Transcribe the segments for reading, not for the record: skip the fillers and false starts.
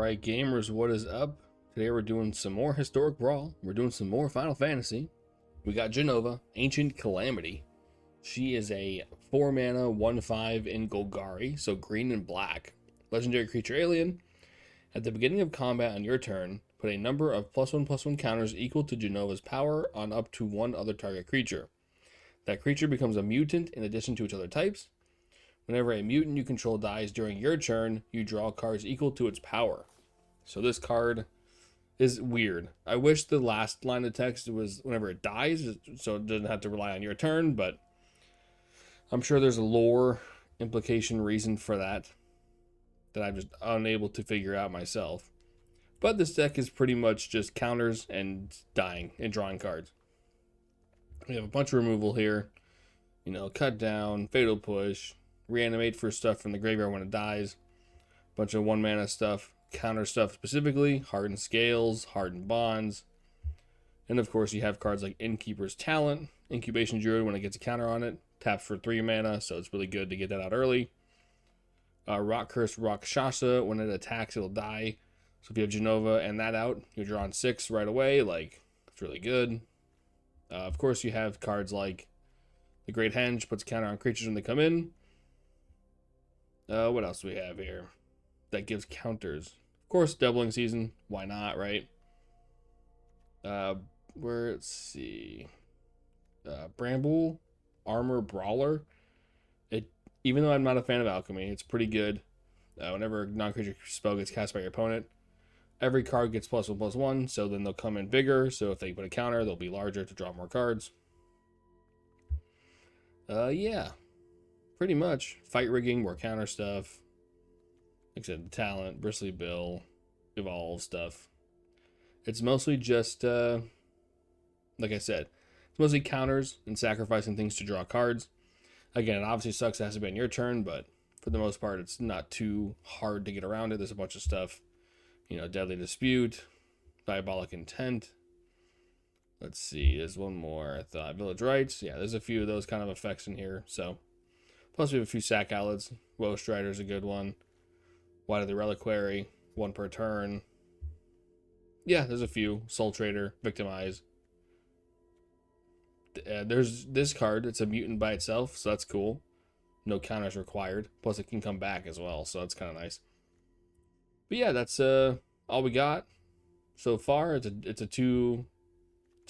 Alright gamers, what is up? Today we're doing some more historic Brawl. We're doing some more Final Fantasy. We got Jenova, Ancient Calamity. She is a 4 mana, 1/5 in Golgari, so green and black. Legendary creature alien. At the beginning of combat on your turn, put a number of +1/+1 counters equal to Jenova's power on up to one other target creature. That creature becomes a mutant in addition to its other types. Whenever a mutant you control dies during your turn, you draw cards equal to its power. So this card is weird. I wish the last line of text was whenever it dies, so it doesn't have to rely on your turn, but I'm sure there's a lore implication reason for that I'm just unable to figure out myself. But this deck is pretty much just counters and dying and drawing cards. We have a bunch of removal here. You know, cut down, fatal push, reanimate for stuff from the graveyard when it dies. Bunch of 1 mana stuff, counter stuff specifically, hardened scales, hardened bonds. And of course you have cards like Innkeeper's Talent, Incubation Druid when it gets a counter on it, taps for 3 mana, so it's really good to get that out early. Rock Curse Rakshasa, when it attacks it'll die. So if you have Jenova and that out, you're drawing 6 right away, like, it's really good. Of course you have cards like the Great Henge, puts a counter on creatures when they come in. What else do we have here that gives counters? Of course, Doubling Season. Why not, right? Let's see. Bramble, Armor Brawler. Even though I'm not a fan of Alchemy, it's pretty good. Whenever a non-creature spell gets cast by your opponent, every card gets +1/+1, so then they'll come in bigger. So if they put a counter, they'll be larger to draw more cards. Yeah. Pretty much. Fight rigging, more counter stuff. Like I said, the talent, Bristly Bill, evolve stuff. It's mostly just, like I said, it's mostly counters and sacrificing things to draw cards. Again, it obviously sucks it has to be on your turn, but for the most part, it's not too hard to get around it. There's a bunch of stuff. You know, Deadly Dispute, Diabolic Intent. Let's see, there's one more, I thought. Village Rites. Yeah, there's a few of those kind of effects in here, so. Plus we have a few sack outlets. Woe Strider's a good one. Wide of the Reliquary, 1 per turn. Yeah, there's a few. Soul Trader, Victimize. There's this card. It's a mutant by itself, so that's cool. No counters required. Plus it can come back as well, so that's kind of nice. But yeah, that's all we got so far. It's a two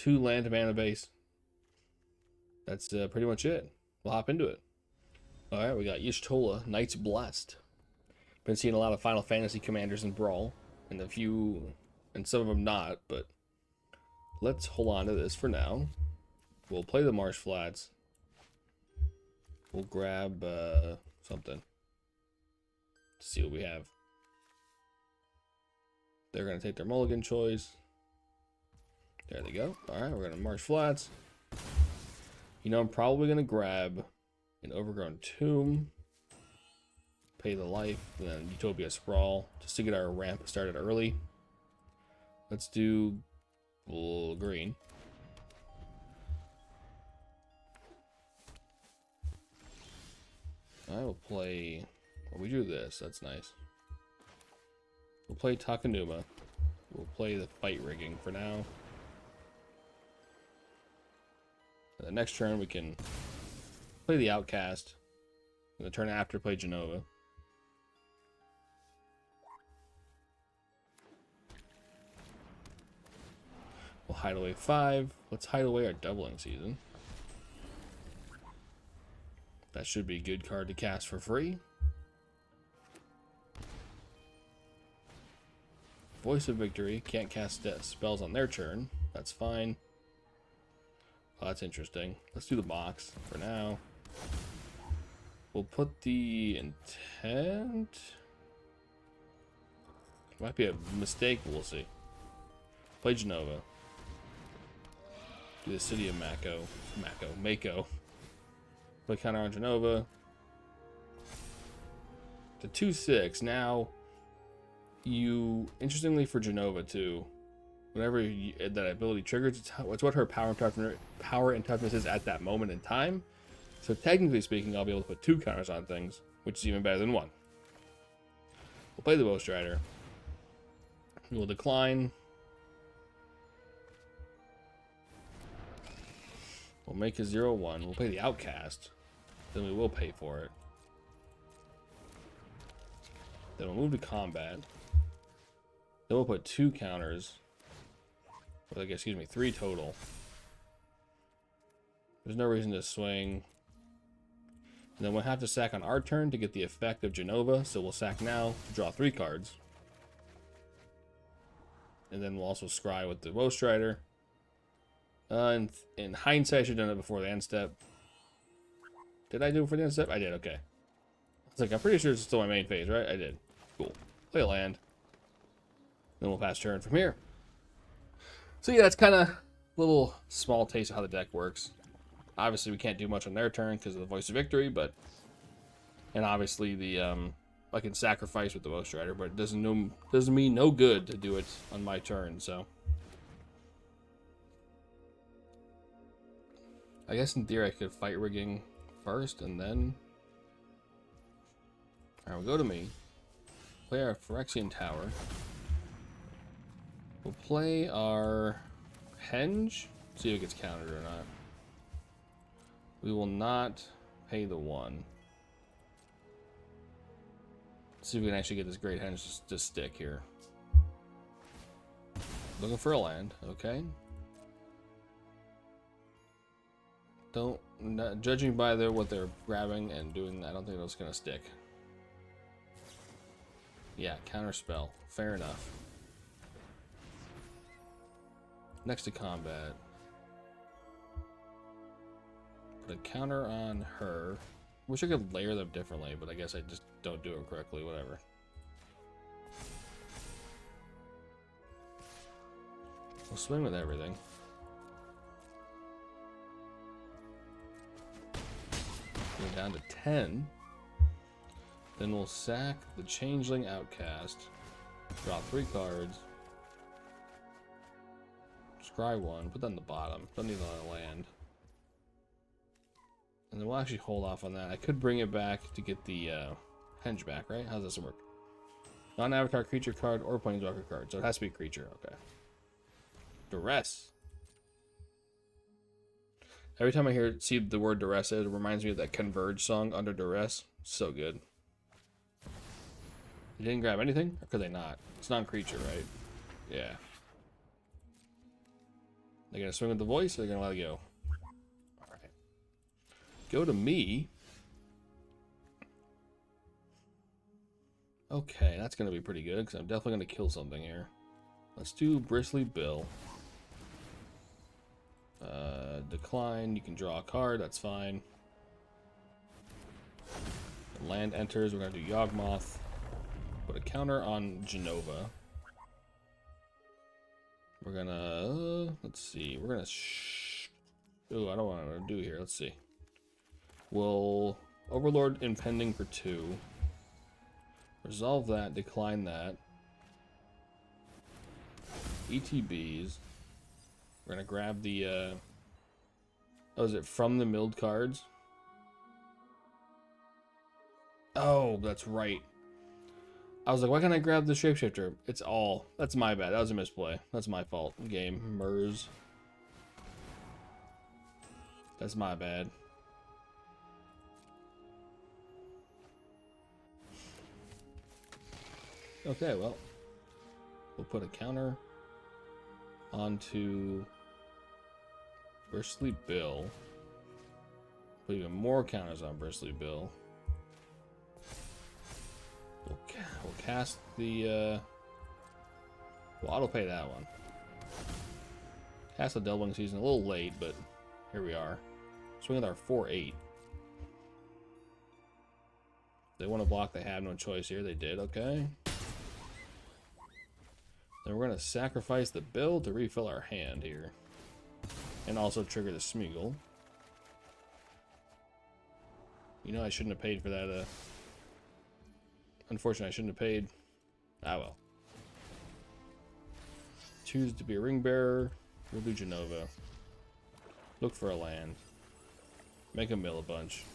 land mana base. That's pretty much it. We'll hop into it. Alright, we got Y'shtola, Knights Blessed. Been seeing a lot of Final Fantasy commanders in Brawl, and some of them not, but let's hold on to this for now. We'll play the Marsh Flats. We'll grab something to see what we have. They're going to take their mulligan choice. There they go. Alright, we're going to Marsh Flats. You know, I'm probably going to grab an Overgrown Tomb, Pay the Life, and then Utopia Sprawl, just to get our ramp started early. Let's do green. I will play, well, we drew this, that's nice. We'll play Takanuma. We'll play the fight rigging for now. And the next turn we can play the Outcast. And the turn after, play Jenova. We'll hide away 5. Let's hide away our Doubling Season. That should be a good card to cast for free. Voice of Victory. Can't cast spells on their turn. That's fine. Oh, that's interesting. Let's do the box for now. We'll put the intent. Might be a mistake, but we'll see. Play Jenova. Do the City of Mako. Play counter on Jenova. To 2/6. Now, interestingly for Jenova too, whenever that ability triggers, it's what her power and toughness is at that moment in time. So technically speaking, I'll be able to put 2 counters on things, which is even better than 1. We'll play the Woe Strider. We will decline. We'll make a 0-1. We'll pay the outcast. Then we will pay for it. Then we'll move to combat. Then we'll put 2 counters. Or like, excuse me, 3 total. There's no reason to swing. And then we'll have to sack on our turn to get the effect of Jenova. So we'll sack now to draw 3 cards. And then we'll also scry with the Woe Strider. In hindsight, I should have done it before the end step. Did I do it before the end step? I did, okay. It's like, I'm pretty sure it's still my main phase, right? I did. Cool. Play a land. Then we'll pass turn from here. So yeah, that's kind of a little small taste of how the deck works. Obviously, we can't do much on their turn because of the Voice of Victory, but... And obviously, the I can sacrifice with the Woe Strider, but it doesn't mean no good to do it on my turn, so... I guess in theory I could fight rigging first and then... Alright, we'll go to me. Play our Phyrexian Tower. We'll play our Henge. See if it gets countered or not. We will not pay the 1. See if we can actually get this Great Henge to stick here. Looking for a land, okay. Judging by what they're grabbing and doing, I don't think that's gonna stick. Yeah, counter spell. Fair enough. Next to combat. Put a counter on her. Wish I could layer them differently, but I guess I just don't do it correctly. Whatever. We'll swing with everything. Go down to 10. Then we'll sack the Changeling Outcast. Draw 3 cards. Scry 1. Put that on the bottom. Don't need another land. And then we'll actually hold off on that. I could bring it back to get the Henge back, right? How's this work? Non-avatar creature card or planeswalker card. So it has to be a creature. Okay. Duress. Every time I see the word Duress, it reminds me of that Converge song, Under Duress. So good. You didn't grab anything? Or could they not? It's non-creature, right? Yeah. They're going to swing with the voice, or they're going to let it go? Alright. Go to me. Okay, that's going to be pretty good, because I'm definitely going to kill something here. Let's do Bristly Bill. Decline. You can draw a card, that's fine. The land enters, we're going to do Yawgmoth. Put a counter on Jenova. We're gonna, let's see, we're gonna, oh, I don't want to do here, let's see. We'll Overlord Impending for 2. Resolve that, decline that. ETBs. We're gonna grab the, oh, is it from the milled cards? Oh, that's right. I was like, why can't I grab the Shapeshifter? It's all. That's my bad. That was a misplay. That's my fault. Game. Mers. That's my bad. Okay, well. We'll put a counter onto Bristly Bill. Put even more counters on Bristly Bill. We'll cast the, we'll auto-pay that one. Cast the Delving Season a little late, but here we are. Swing with our 4/8. They want to block, they have no choice here. They did, okay. Then we're going to sacrifice the Bill to refill our hand here. And also trigger the Smeagol. You know I shouldn't have paid for that, unfortunately, I shouldn't have paid. Ah, well. Choose to be a ring bearer. We'll do Jenova. Look for a land. Make a mill a bunch.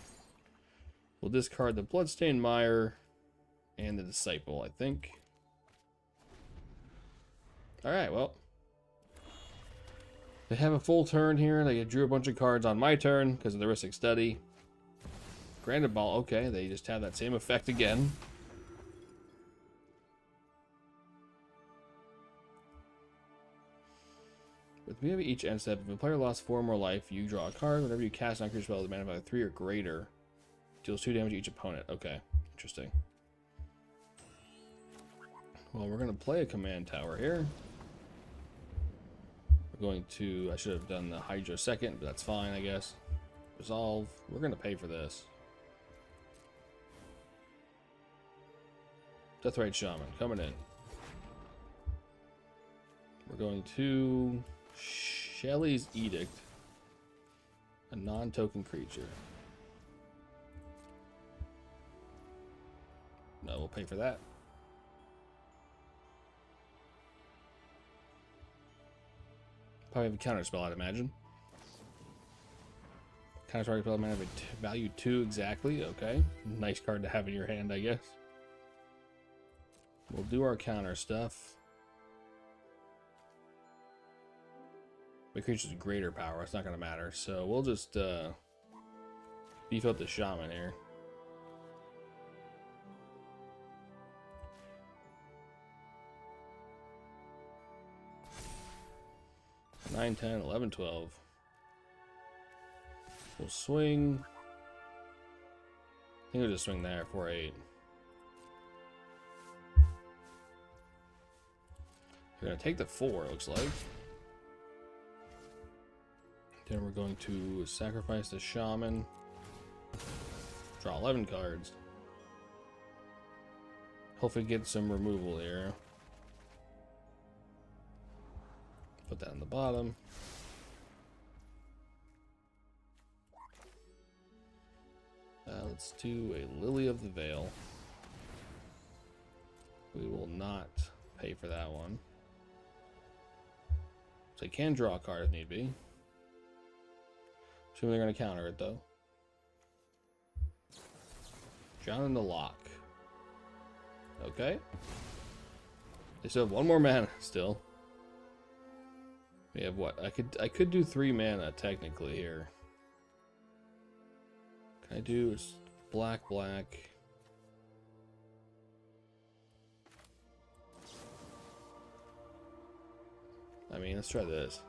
We'll discard the Bloodstained Mire and the Disciple, I think. Alright, well. They have a full turn here. They drew a bunch of cards on my turn because of the Rustic Study. Granted Ball, okay, they just have that same effect again. With the beginning of each end step, if a player lost 4 more life, you draw a card. Whenever you cast an non-creature spell with a mana value 3 or greater, deals 2 damage to each opponent. Okay, interesting. Well, we're going to play a command tower here. We're going to... I should have done the Hydra second, but that's fine, I guess. Resolve. We're going to pay for this. Deathrite Shaman, coming in. We're going to... Shelly's Edict. A non-token creature. No, we'll pay for that. Probably have a counter spell, I'd imagine. Counter target spell mana value 2 exactly. Okay. Nice card to have in your hand, I guess. We'll do our counter stuff. My creature's greater power, it's not going to matter. So we'll just beef up the Shaman here. 9, 10, 11, 12. We'll swing. I think we'll just swing there, 4, 8. We're going to take the 4, it looks like. Then we're going to sacrifice the Shaman. Draw 11 cards. Hopefully get some removal here. Put that on the bottom. Let's do a Lily of the Veil. We will not pay for that one. So I can draw a card if need be. Assuming they're going to counter it though. John in the Lock. Okay. They still have 1 more mana still. We have what? I could do 3 mana technically here. Can I do black, black? I mean, let's try this.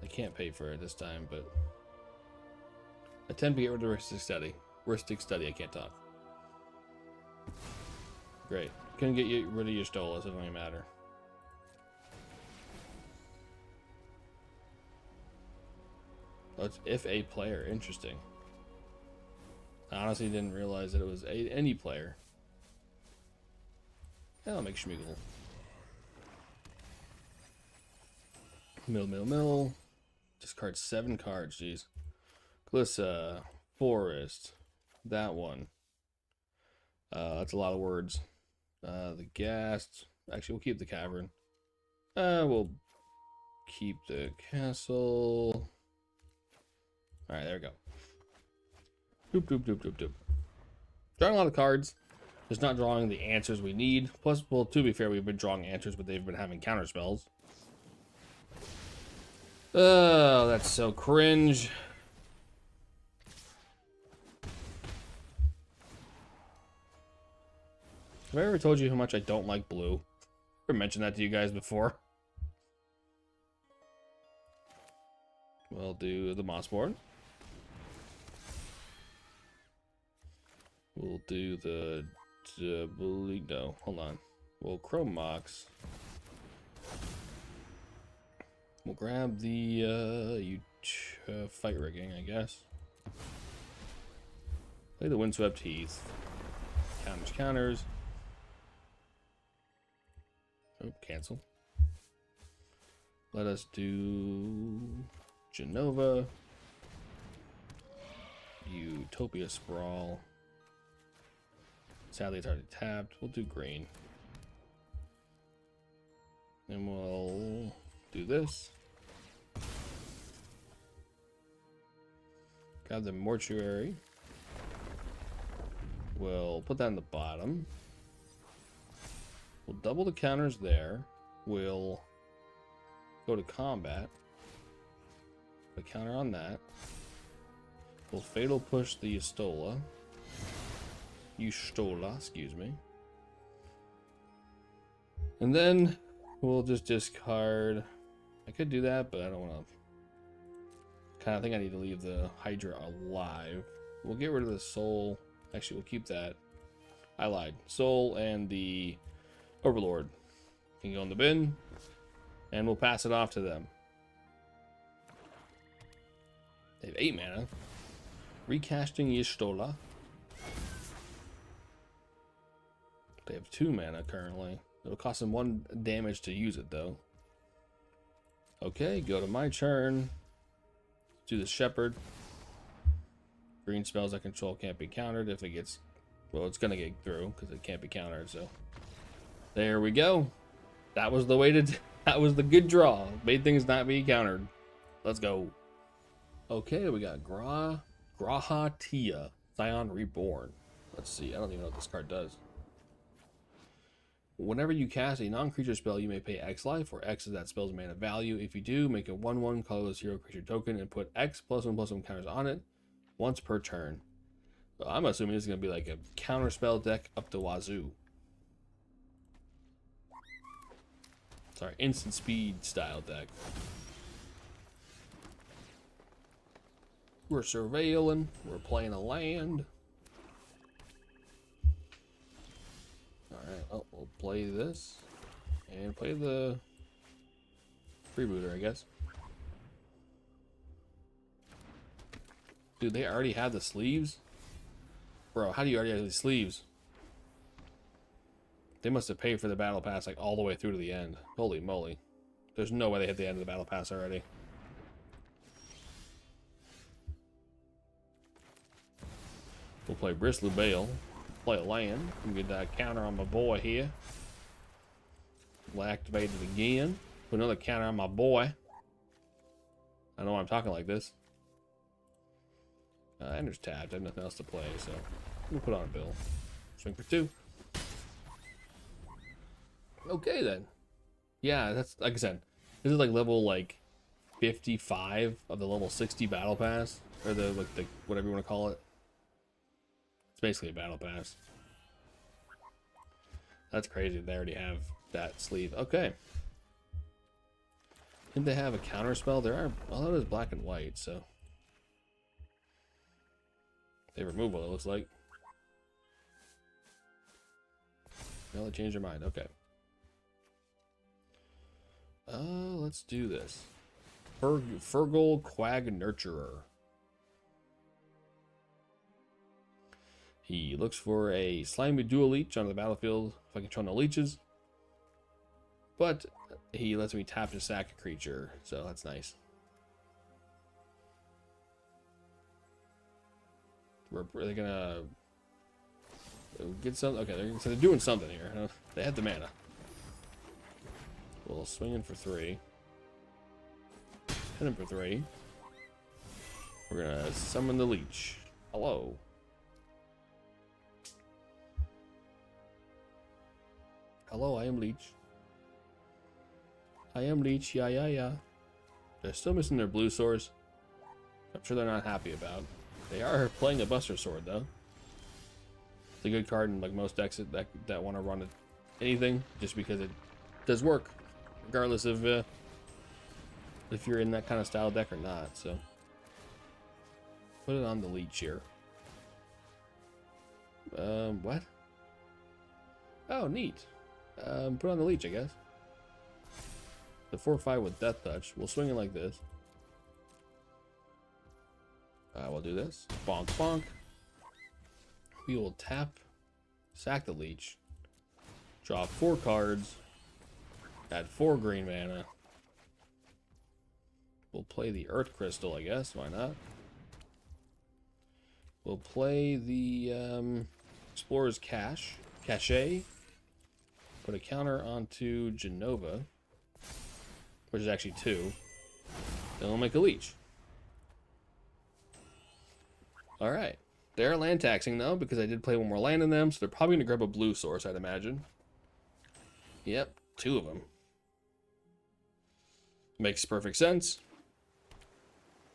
I can't pay for it this time, but attempt to get rid of the Rustic Study. Rustic Study, I can't talk. Great. Couldn't get rid of your Stolas, it doesn't really matter. Oh, it's if a player. Interesting. I honestly didn't realize that it was any player. That'll make Schmeagle. Mill. Discard 7 cards, jeez. Glissa, Forest, that one. That's a lot of words. The Ghast. Actually, we'll keep the Cavern. We'll keep the Castle. Alright, there we go. Doop. Drawing a lot of cards. Just not drawing the answers we need. Plus, well, to be fair, we've been drawing answers, but they've been having counter spells. Oh, that's so cringe. Have I ever told you how much I don't like blue? Ever mentioned that to you guys before? We'll do the Mossborn. We'll do the no, hold on. We'll Chrome Mox. We'll grab the Fight Rigging, I guess. Play the Windswept Heath. Counters. Oh, cancel. Let us do Jenova. Utopia Sprawl. Sadly, it's already tapped. We'll do green. And we'll do this. Grab the Mortuary. We'll put that in the bottom. We'll double the counters there. We'll go to combat. Put a counter on that. We'll fatal push the Yustola. Excuse me. And then we'll just discard. I could do that, but I don't want to. Kind of think I need to leave the Hydra alive. We'll get rid of the Soul. Actually, we'll keep that. I lied. Soul and the Overlord can go in the bin, and we'll pass it off to them. They have 8 mana. Recasting Y'shtola. They have 2 mana currently. It'll cost them 1 damage to use it, though. Okay, go to my turn. Do the Shepherd. Green spells I control can't be countered if it gets... Well, it's going to get through because it can't be countered, so... There we go. That was the way to... That was the good draw. Made things not be countered. Let's go. Okay, we got Graha Tia, Scion Reborn. Let's see. I don't even know what this card does. Whenever you cast a non-creature spell, you may pay X life, or X is that spell's mana value. If you do, make a 1/1 colorless hero creature token and put X +1/+1 counters on it once per turn. So I'm assuming this is going to be like a counter spell deck up the wazoo. Sorry, instant speed style deck. We're surveilling. We're playing a land. Alright, oh, we'll play this. And play the freebooter, I guess. Dude, they already have the sleeves? Bro, how do you already have these sleeves? They must have paid for the battle pass like all the way through to the end. Holy moly. There's no way they hit the end of the battle pass already. We'll play Bristly Bale. Play a land. And get that counter on my boy here. We'll activate it again. Put another counter on my boy. I know I'm talking like this. Ender's tapped. I have nothing else to play, so we'll put on a bill. Swing for 2. Okay then. Yeah, that's like I said. This is like level like 55 of the level 60 battle pass, or the like the whatever you want to call it. It's basically a battle pass. That's crazy. They already have that sleeve. Okay. Did they have a counter spell? There are. Although it is black and white, so they remove what it looks like. Well, they changed their mind. Okay. Let's do this. Fergal Quag Nurturer. He looks for a slimy dual leech on the battlefield if I control no leeches. But he lets me tap to sack a creature, so that's nice. Are they gonna get something? Okay, so they're doing something here. Huh? They had the mana. We'll swing in for 3. Hit him for 3. We're gonna summon the leech. Hello. Hello, I am Leech. I am Leech, yeah. They're still missing their blue source. I'm sure they're not happy about. They are playing a Buster Sword, though. It's a good card in like most decks that want to run anything, just because it does work, regardless of if you're in that kind of style deck or not. So put it on the Leech here. What? Oh, neat. Put on the Leech, I guess. The 4/5 with Death Touch. We'll swing it like this. We'll do this. Bonk, bonk. We will tap, sack the Leech, draw 4 cards, add 4 green mana. We'll play the Earth Crystal, I guess. Why not? We'll play the Explorer's Cache. Put a counter onto Jenova, which is actually 2. Then we'll make a Leech. Alright. They're land taxing though, because I did play one more land in them, so they're probably going to grab a blue source, I'd imagine. Yep, 2 of them. Makes perfect sense.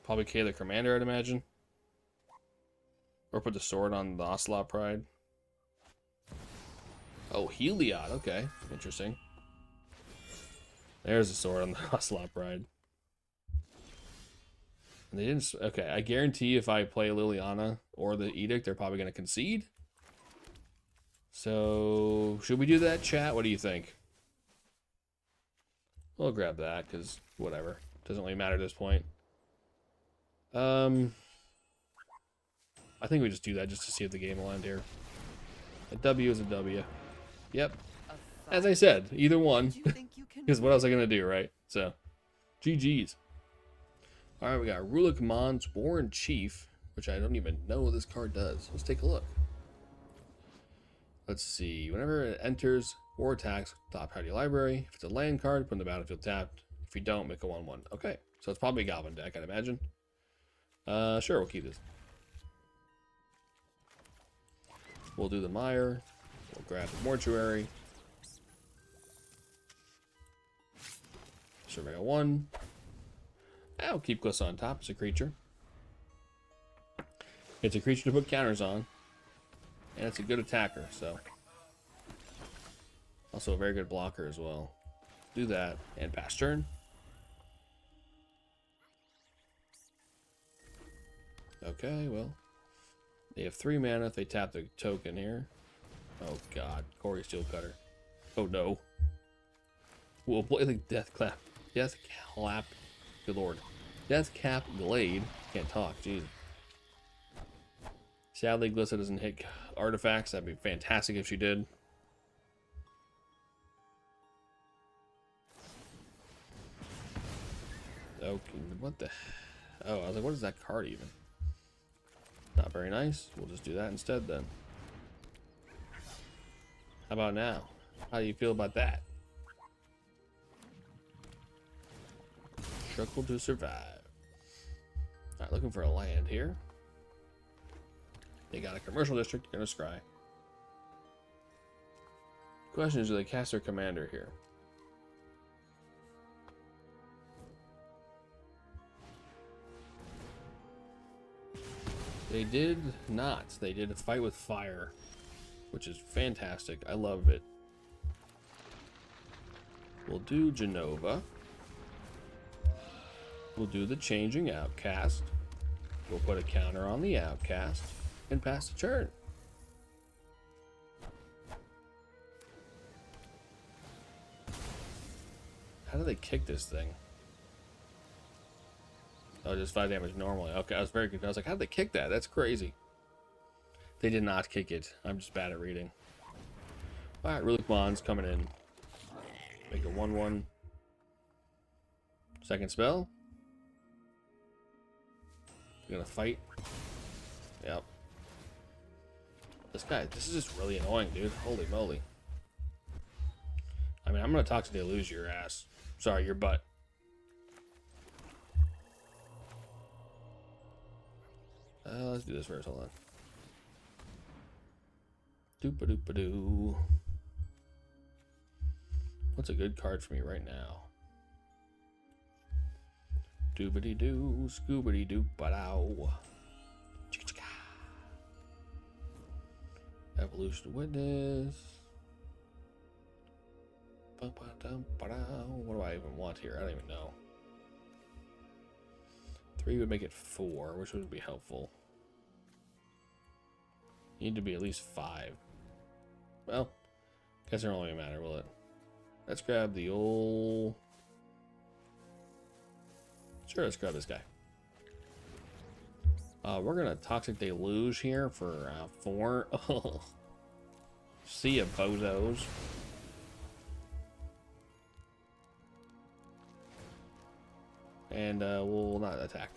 Probably K the commander, I'd imagine. Or put the sword on the Ocelot Pride. Oh, Heliod. Okay, interesting. There's the sword on the Ocelot Pride. And they didn't. Okay, I guarantee if I play Liliana or the Edict, they're probably going to concede. So, should we do that, chat? What do you think? We'll grab that, because whatever. Doesn't really matter at this point. I think we just do that just to see if the game will end here. A W is a W. Yep. As I said, either one. Because what else am I going to do, right? So, GG's. Alright, we got Rulik Mons, Warren Chief, which I don't even know what this card does. Let's take a look. Let's see. Whenever it enters or attacks, top card of your library. If it's a land card, put in the battlefield tapped. If you don't, make a 1/1. Okay, so it's probably a Goblin deck, I'd imagine. Sure, we'll keep this. We'll do the Mire. We'll grab the Mortuary. Survey 1. I'll keep Glissa on top. It's a creature. It's a creature to put counters on. And it's a good attacker, so. Also a very good blocker as well. Do that and pass turn. Okay, well. They have 3 mana if they tap the token here. Oh god, Corey Steelcutter. Oh no. We'll play the Death Clap. Death Clap. Good lord. Death Cap Glade. Can't talk, jeez. Sadly, Glissa doesn't hit artifacts. That'd be fantastic if she did. Okay, what the... Oh, I was like, what is that card even? Not very nice. We'll just do that instead then. How about now? How do you feel about that? Struggle to survive. Alright, looking for a land here. They got a commercial district, gonna scry. Question is, do they cast their commander here? They did not. They did a fight with fire, which is fantastic. I love it. We'll do Jenova. We'll do the changing outcast. We'll put a counter on the outcast and pass the turn. How do they kick this thing? Oh, just 5 damage normally. Okay, I was very confused. I was like, how did they kick that? That's crazy. They did not kick it. I'm just bad at reading. Alright, Rulik Mons coming in. Make a 1/1. Second spell. You're gonna fight. Yep. This is just really annoying, dude. Holy moly. I mean, I'm gonna Toxic Deluge your ass. Sorry, your butt. Let's do this first. Hold on. Doopa-doopa-doo. What's a good card for me right now? Doobity-doo, scoobity-doop-a-dow. Chicka-chicka. Evolution Witness. What do I even want here? I don't even know. 3 would make it 4, which would be helpful. Need to be at least 5. Well, guess it won't really matter, will it? Let's grab the old... Sure, let's grab this guy. We're gonna Toxic Deluge here for 4. Oh. See ya, bozos. And we'll not attack.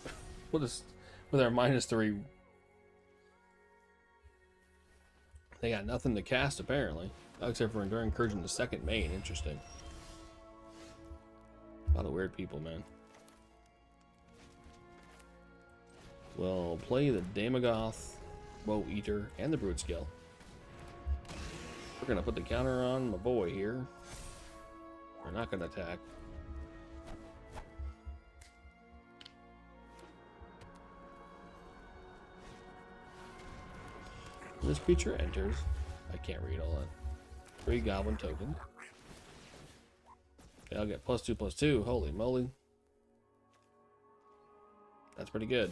We'll just, with our -3. They got nothing to cast apparently, except for Enduring Incursion, the second main. Interesting. A lot of weird people, man. We'll play the Damogoth, Woe Eater, and the Brood Skill. We're gonna put the counter on my boy here. We're not going to attack. This creature enters. I can't read all that. 3 goblin token. Okay, I'll get +2/+2. Holy moly. That's pretty good.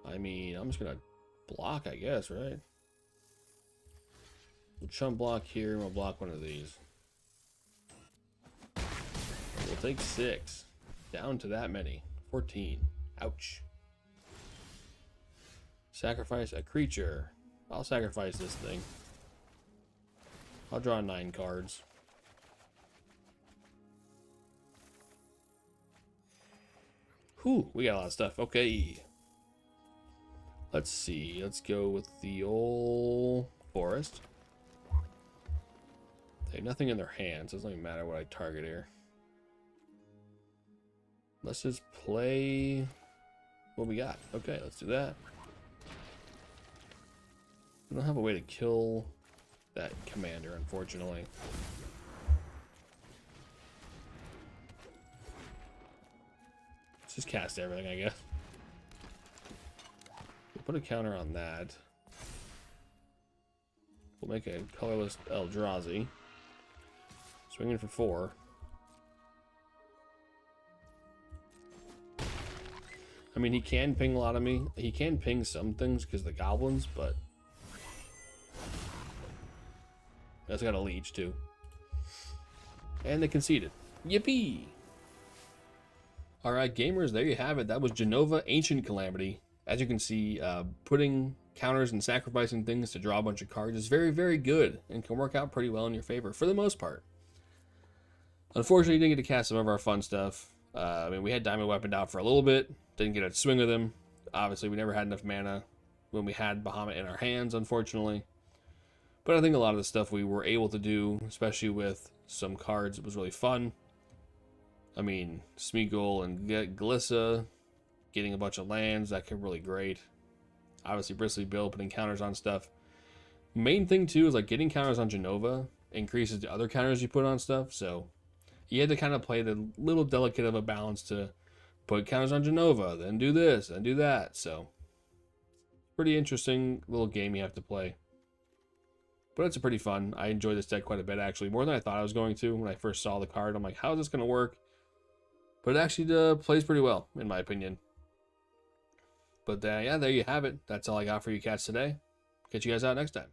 I mean, I'm just gonna block, I guess, right? We'll chump block here, and we'll block one of these. We'll take 6. Down to that many. 14. Ouch. Sacrifice a creature. I'll sacrifice this thing. I'll draw 9 cards. Whew, we got a lot of stuff. Okay. Let's see. Let's go with the old forest. They have nothing in their hands. It doesn't even matter what I target here. Let's just play what we got. Okay, let's do that. I don't have a way to kill that commander, unfortunately. Let's just cast everything, I guess. We'll put a counter on that. We'll make a colorless Eldrazi. Swinging for 4. I mean, he can ping a lot of me. He can ping some things because of the goblins, but that's got a leech too. And they conceded. Yippee! Alright, gamers, there you have it. That was Jenova, Ancient Calamity. As you can see, putting counters and sacrificing things to draw a bunch of cards is very, very good and can work out pretty well in your favor for the most part. Unfortunately, you didn't get to cast some of our fun stuff. I mean, we had Diamond Weaponed out for a little bit. Didn't get a swing with him. Obviously, we never had enough mana when we had Bahamut in our hands, unfortunately. But I think a lot of the stuff we were able to do, especially with some cards, it was really fun. I mean, Smeagol and Glissa, getting a bunch of lands, that could really great. Obviously, Bristly Bill putting counters on stuff. Main thing, too, is like getting counters on Jenova increases the other counters you put on stuff, so you had to kind of play the little delicate of a balance to put counters on Jenova, then do this, and do that. So, pretty interesting little game you have to play. But it's pretty fun. I enjoy this deck quite a bit, actually. More than I thought I was going to when I first saw the card. I'm like, how is this going to work? But it actually plays pretty well, in my opinion. But yeah, there you have it. That's all I got for you cats today. Catch you guys out next time.